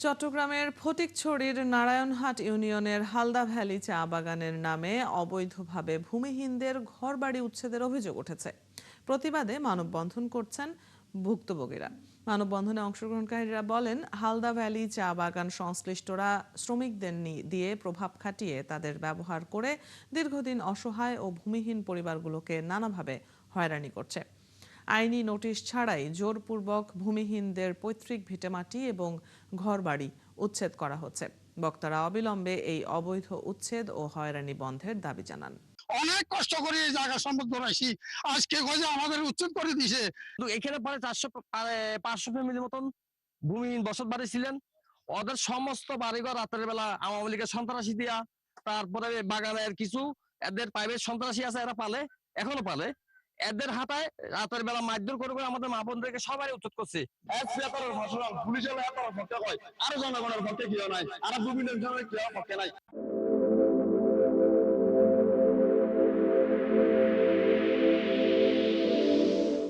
চট্টগ্রামের ফটিকছড়ির নারায়ণহাট ইউনিয়নের হালদা ভ্যালি চা বাগানের নামে অবৈধভাবে ভূমিহীনদের ঘরবাড়ি উচ্ছেদের অভিযোগ উঠেছে। প্রতিবাদে মানববন্ধন করছেন ভুক্তভোগীরা। মানববন্ধনে অংশগ্রহণকারীরা বলেন, হালদা ভ্যালি চা বাগান সংশ্লিষ্টরা শ্রমিকদের দিয়ে প্রভাব খাটিয়ে তাদের ব্যবহার করে দীর্ঘদিন অসহায় ও ভূমিহীন পরিবারগুলোকে নানাভাবে হয়রানি করছে। আইনি নোটিশ ছাড়াই জোরপূর্বক ভূমিহীনদের পৈতৃক ভিটেমাটি এবং ঘরবাড়ি উচ্ছেদ করা হচ্ছে। বক্তারা অবিলম্বে এই অবৈধ উচ্ছেদ ও হয়রানি বন্ধের দাবি জানান। অনেক কষ্ট করে এই জায়গা সম্পদ করাইছি, আজকে গজে আমাদের উচ্ছেদ করে দিছে। এখানে প্রায় 500 ফ্যামিলির মতন ভূমিহীন বসত বাড়ি ছিলেন। ওদের সমস্ত বাড়িঘর রাতের বেলা আওয়ামী লীগের সন্ত্রাসী দিয়া, তারপরে বাগানের কিছু এদের প্রাইভেট সন্ত্রাসী আছে, এরা পালে, এখনো পালে। এদের হাতায় রাতের বেলা মারধর করে আমাদের মা বোনদেরকে সবাই উচ্ছেদ করছে। পুলিশের এত পক্ষে হয়, আরো জনগণের পক্ষে কেউ নাই, আর বিভিন্ন জনের কেউ পক্ষে নাই।